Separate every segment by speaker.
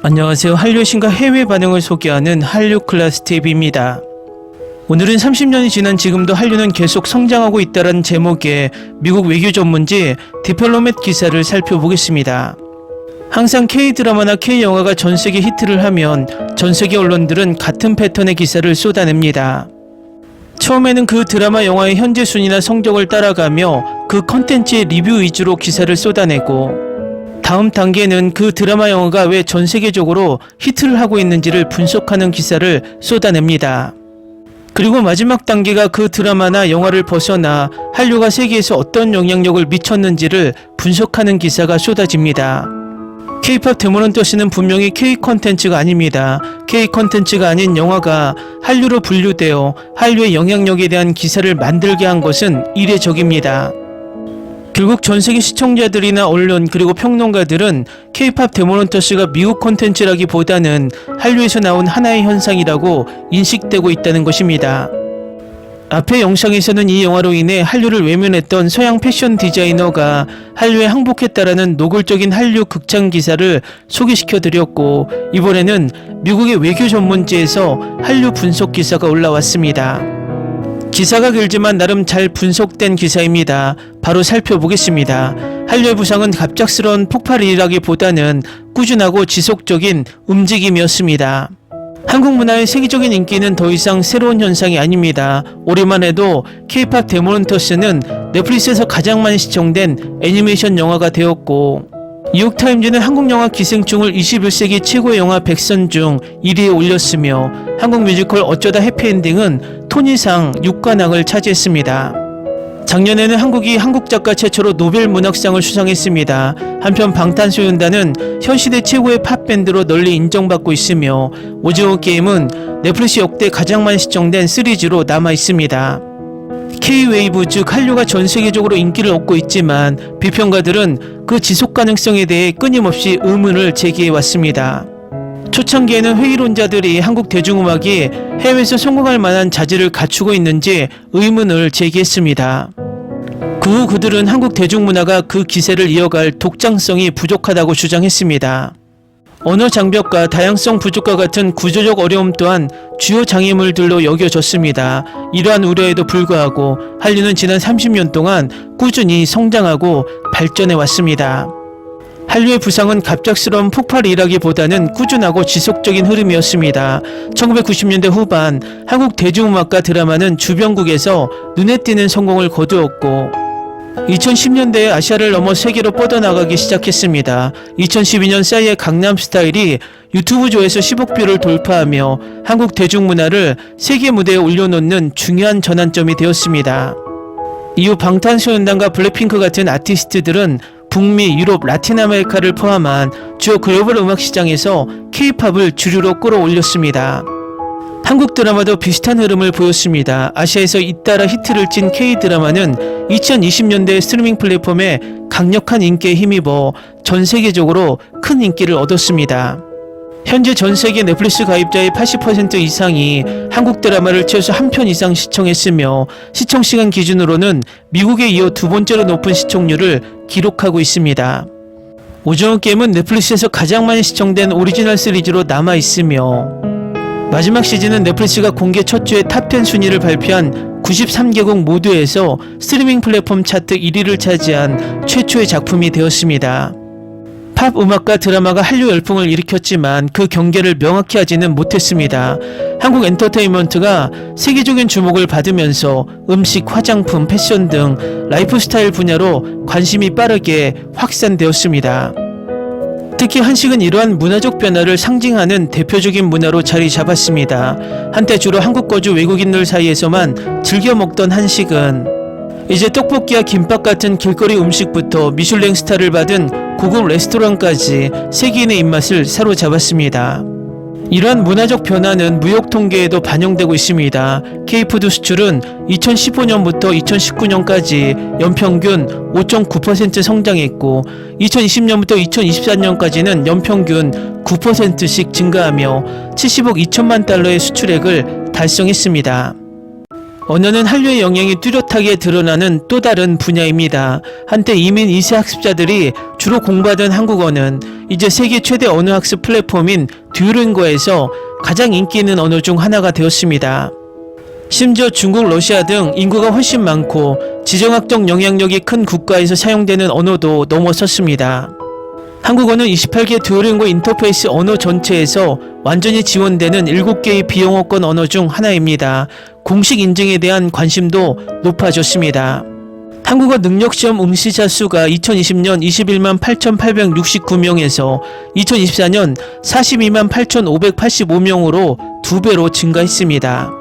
Speaker 1: 안녕하세요. 한류의 신과 해외 반응을 소개하는 한류 클래스 TV입니다. 오늘은 30년이 지난 지금도 한류는 계속 성장하고 있다는 제목의 미국 외교 전문지 디플로맷 기사를 살펴보겠습니다. 항상 K-드라마나 K-영화가 전세계 히트를 하면 전세계 언론들은 같은 패턴의 기사를 쏟아냅니다. 처음에는 그 드라마 영화의 현재 순위나 성적을 따라가며 그 컨텐츠의 리뷰 위주로 기사를 쏟아내고, 다음 단계는 그 드라마 영화가 왜 전 세계적으로 히트를 하고 있는지를 분석하는 기사를 쏟아냅니다. 그리고 마지막 단계가 그 드라마나 영화를 벗어나 한류가 세계에서 어떤 영향력을 미쳤는지를 분석하는 기사가 쏟아집니다. K-팝 데모넌터스는 분명히 K-컨텐츠가 아닙니다. K-컨텐츠가 아닌 영화가 한류로 분류되어 한류의 영향력에 대한 기사를 만들게 한 것은 이례적입니다. 결국 전세계 시청자들이나 언론 그리고 평론가들은 K-팝 데모넌터스가 미국 콘텐츠라기보다는 한류에서 나온 하나의 현상이라고 인식되고 있다는 것입니다. 앞의 영상에서는 이 영화로 인해 한류를 외면했던 서양 패션 디자이너가 한류에 항복했다라는 노골적인 한류 극찬 기사를 소개시켜드렸고, 이번에는 미국의 외교 전문지에서 한류 분석 기사가 올라왔습니다. 기사가 길지만 나름 잘 분석된 기사입니다. 바로 살펴보겠습니다. 한류의 부상은 갑작스러운 폭발이라기보다는 꾸준하고 지속적인 움직임이었습니다. 한국 문화의 세계적인 인기는 더 이상 새로운 현상이 아닙니다. 올해만 해도 K-팝 데모넌터스는 넷플릭스에서 가장 많이 시청된 애니메이션 영화가 되었고, 뉴욕타임즈는 한국 영화 기생충을 21세기 최고의 영화 100선 중 1위에 올렸으며, 한국 뮤지컬 어쩌다 해피엔딩은 토니상 6관왕을 차지했습니다. 작년에는 한국이 한국 작가 최초로 노벨 문학상을 수상했습니다. 한편 방탄소년단은 현시대 최고의 팝밴드로 널리 인정받고 있으며, 오징어 게임은 넷플릭스 역대 가장 많이 시청된 시리즈로 남아있습니다. K-웨이브 즉 한류가 전 세계적으로 인기를 얻고 있지만, 비평가들은 그 지속 가능성에 대해 끊임없이 의문을 제기해왔습니다. 초창기에는 회의론자들이 한국 대중음악이 해외에서 성공할 만한 자질을 갖추고 있는지 의문을 제기했습니다. 그 후 그들은 한국 대중문화가 그 기세를 이어갈 독창성이 부족하다고 주장했습니다. 언어 장벽과 다양성 부족과 같은 구조적 어려움 또한 주요 장애물들로 여겨졌습니다. 이러한 우려에도 불구하고 한류는 지난 30년 동안 꾸준히 성장하고 발전해 왔습니다. 한류의 부상은 갑작스러운 폭발이라기보다는 꾸준하고 지속적인 흐름이었습니다. 1990년대 후반 한국 대중음악과 드라마는 주변국에서 눈에 띄는 성공을 거두었고, 2010년대에 아시아를 넘어 세계로 뻗어나가기 시작했습니다. 2012년 싸이의 강남스타일이 유튜브 조회수 10억 뷰를 돌파하며 한국 대중문화를 세계 무대에 올려놓는 중요한 전환점이 되었습니다. 이후 방탄소년단과 블랙핑크 같은 아티스트들은 북미, 유럽, 라틴 아메리카를 포함한 주요 글로벌 음악 시장에서 K-팝을 주류로 끌어올렸습니다. 한국 드라마도 비슷한 흐름을 보였습니다. 아시아에서 잇따라 히트를 친 K-드라마는 2020년대 스트리밍 플랫폼에 강력한 인기에 힘입어 전 세계적으로 큰 인기를 얻었습니다. 현재 전 세계 넷플릭스 가입자의 80% 이상이 한국 드라마를 최소 한 편 이상 시청했으며, 시청시간 기준으로는 미국에 이어 두 번째로 높은 시청률을 기록하고 있습니다. 오징어 게임은 넷플릭스에서 가장 많이 시청된 오리지널 시리즈로 남아있으며, 마지막 시즌은 넷플릭스가 공개 첫 주에 탑10 순위를 발표한 93개국 모두에서 스트리밍 플랫폼 차트 1위를 차지한 최초의 작품이 되었습니다. 팝 음악과 드라마가 한류 열풍을 일으켰지만 그 경계를 명확히 하지는 못했습니다. 한국 엔터테인먼트가 세계적인 주목을 받으면서 음식, 화장품, 패션 등 라이프스타일 분야로 관심이 빠르게 확산되었습니다. 특히 한식은 이러한 문화적 변화를 상징하는 대표적인 문화로 자리 잡았습니다. 한때 주로 한국 거주 외국인들 사이에서만 즐겨 먹던 한식은 이제 떡볶이와 김밥 같은 길거리 음식부터 미슐랭 스타를 받은 고급 레스토랑까지 세계인의 입맛을 사로잡았습니다. 이러한 문화적 변화는 무역 통계에도 반영되고 있습니다. K푸드 수출은 2015년부터 2019년까지 연평균 5.9% 성장했고, 2020년부터 2024년까지는 연평균 9%씩 증가하며 70억 2천만 달러의 수출액을 달성했습니다. 언어는 한류의 영향이 뚜렷하게 드러나는 또 다른 분야입니다. 한때 이민 2세 학습자들이 주로 공부하던 한국어는 이제 세계 최대 언어 학습 플랫폼인 듀오링고에서 가장 인기 있는 언어 중 하나가 되었습니다. 심지어 중국, 러시아 등 인구가 훨씬 많고 지정학적 영향력이 큰 국가에서 사용되는 언어도 넘어섰습니다. 한국어는 28개 듀오링고 인터페이스 언어 전체에서 완전히 지원되는 7개의 비영어권 언어 중 하나입니다. 공식 인증에 대한 관심도 높아졌습니다. 한국어 능력시험 응시자 수가 2020년 21만 8,869명에서 2024년 42만 8,585명으로 2배로 증가했습니다.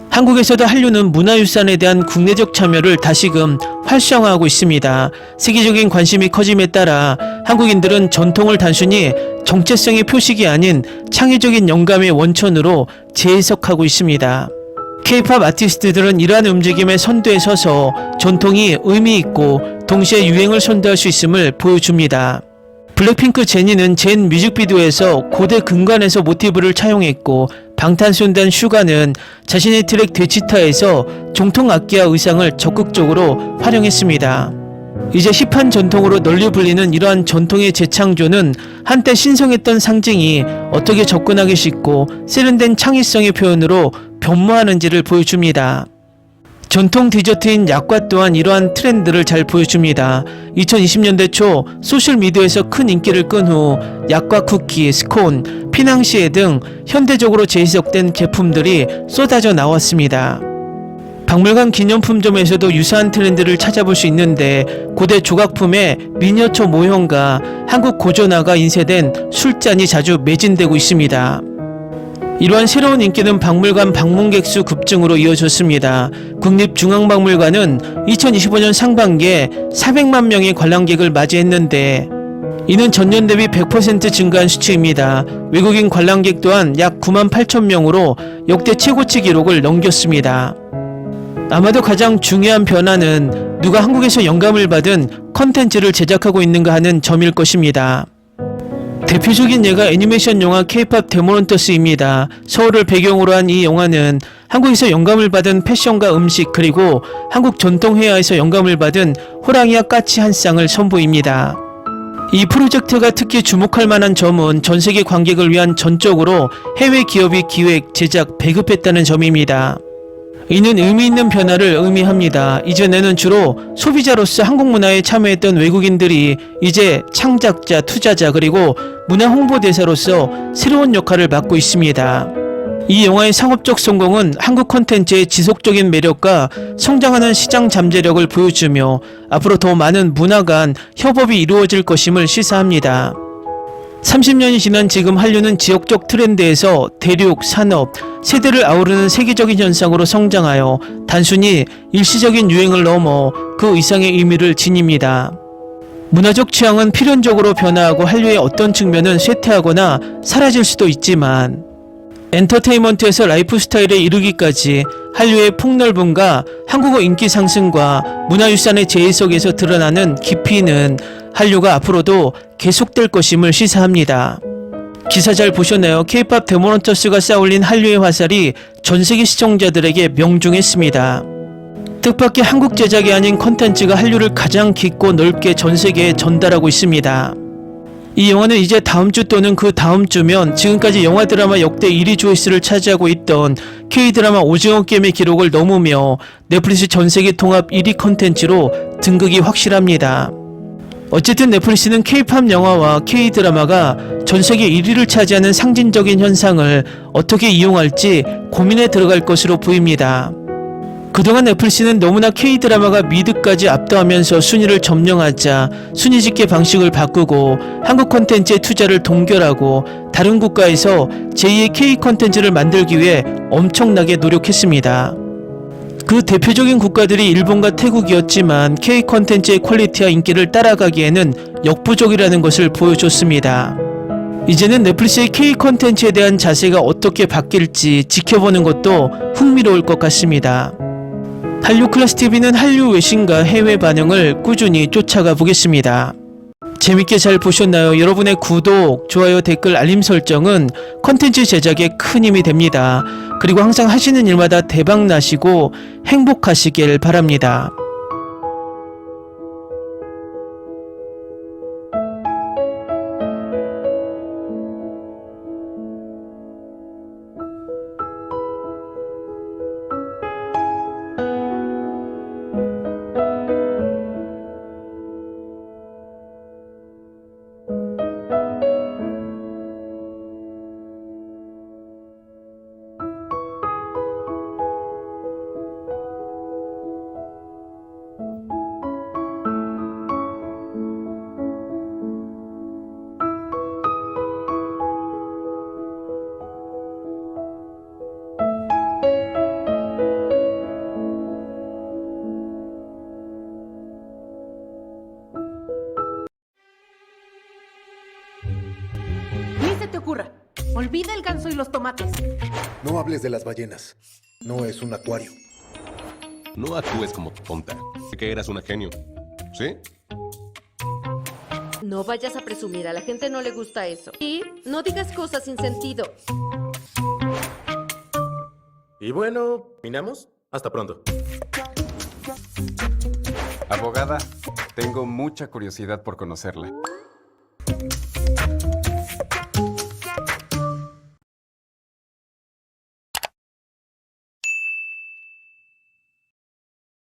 Speaker 1: 한국에서도 한류는 문화유산에 대한 국내적 참여를 다시금 활성화하고 있습니다. 세계적인 관심이 커짐에 따라 한국인들은 전통을 단순히 정체성의 표식이 아닌 창의적인 영감의 원천으로 재해석하고 있습니다. K-팝 아티스트들은 이러한 움직임의 선두에 서서 전통이 의미 있고 동시에 유행을 선도할 수 있음을 보여줍니다. 블랙핑크 제니는 젠 뮤직비디오에서 고대 근관에서 모티브를 차용했고, 방탄소년단 슈가는 자신의 트랙 데치타에서 정통 악기와 의상을 적극적으로 활용했습니다. 이제 힙한 전통으로 널리 불리는 이러한 전통의 재창조는 한때 신성했던 상징이 어떻게 접근하기 쉽고 세련된 창의성의 표현으로 변모하는지를 보여줍니다. 전통 디저트인 약과 또한 이러한 트렌드를 잘 보여줍니다. 2020년대 초 소셜미디어에서 큰 인기를 끈 후 약과 쿠키, 스콘, 피낭시에 등 현대적으로 재해석된 제품들이 쏟아져 나왔습니다. 박물관 기념품점에서도 유사한 트렌드를 찾아볼 수 있는데, 고대 조각품의 미니어처 모형과 한국 고전화가 인쇄된 술잔이 자주 매진되고 있습니다. 이러한 새로운 인기는 박물관 방문객 수 급증으로 이어졌습니다. 국립중앙박물관은 2025년 상반기에 400만 명의 관람객을 맞이했는데, 이는 전년 대비 100% 증가한 수치입니다. 외국인 관람객 또한 약 9만 8천 명으로 역대 최고치 기록을 넘겼습니다. 아마도 가장 중요한 변화는 누가 한국에서 영감을 받은 컨텐츠를 제작하고 있는가 하는 점일 것입니다. 대표적인 예가 애니메이션 영화 K-팝 데모넌터스입니다. 서울을 배경으로 한 이 영화는 한국에서 영감을 받은 패션과 음식, 그리고 한국 전통 회화에서 영감을 받은 호랑이와 까치 한 쌍을 선보입니다. 이 프로젝트가 특히 주목할 만한 점은 전 세계 관객을 위한 전적으로 해외 기업이 기획, 제작, 배급했다는 점입니다. 이는 의미 있는 변화를 의미합니다. 이전에는 주로 소비자로서 한국 문화에 참여했던 외국인들이 이제 창작자, 투자자, 그리고 문화 홍보대사로서 새로운 역할을 맡고 있습니다. 이 영화의 상업적 성공은 한국 콘텐츠의 지속적인 매력과 성장하는 시장 잠재력을 보여주며 앞으로 더 많은 문화 간 협업이 이루어질 것임을 시사합니다. 30년이 지난 지금 한류는 지역적 트렌드에서 대륙, 산업, 세대를 아우르는 세계적인 현상으로 성장하여 단순히 일시적인 유행을 넘어 그 이상의 의미를 지닙니다. 문화적 취향은 필연적으로 변화하고 한류의 어떤 측면은 쇠퇴하거나 사라질 수도 있지만, 엔터테인먼트에서 라이프 스타일에 이르기까지 한류의 폭넓음과 한국어 인기 상승과 문화유산의 재해석에서 드러나는 깊이는 한류가 앞으로도 계속될 것임을 시사합니다. 기사 잘 보셨나요? K-팝 데모넌터스가 쌓아올린 한류의 화살이 전세계 시청자들에게 명중했습니다. 뜻밖의 한국 제작이 아닌 컨텐츠가 한류를 가장 깊고 넓게 전세계에 전달하고 있습니다. 이 영화는 이제 다음주 또는 그 다음주면 지금까지 영화 드라마 역대 1위 조회수를 차지하고 있던 K-드라마 오징어 게임의 기록을 넘으며 넷플릭스 전세계 통합 1위 컨텐츠로 등극이 확실합니다. 어쨌든 넷플릭스는 K-팝 영화와 K-드라마가 전세계 1위를 차지하는 상징적인 현상을 어떻게 이용할지 고민에 들어갈 것으로 보입니다. 그동안 넷플릭스는 너무나 K-드라마가 미드까지 압도하면서 순위를 점령하자 순위 집계 방식을 바꾸고 한국 콘텐츠의 투자를 동결하고 다른 국가에서 제2의 K 콘텐츠를 만들기 위해 엄청나게 노력했습니다. 그 대표적인 국가들이 일본과 태국이었지만 K 콘텐츠의 퀄리티와 인기를 따라가기에는 역부족이라는 것을 보여줬습니다. 이제는 넷플릭스의 K 콘텐츠에 대한 자세가 어떻게 바뀔지 지켜보는 것도 흥미로울 것 같습니다. 한류클래스TV는 한류 외신과 해외 반응을 꾸준히 쫓아가 보겠습니다. 재밌게 잘 보셨나요? 여러분의 구독, 좋아요, 댓글, 알림 설정은 컨텐츠 제작에 큰 힘이 됩니다. 그리고 항상 하시는 일마다 대박 나시고 행복하시길 바랍니다.
Speaker 2: Ni se te ocurra. Olvida el ganso y los tomates.
Speaker 3: No hables de las ballenas. No es un acuario.
Speaker 4: No actúes como tonta. Que eras una genio. ¿Sí?
Speaker 5: No vayas a presumir, a la gente no le gusta eso. Y no digas cosas sin sentido.
Speaker 6: Y bueno, ¿terminamos? Hasta pronto.
Speaker 7: Abogada, tengo mucha curiosidad por conocerla.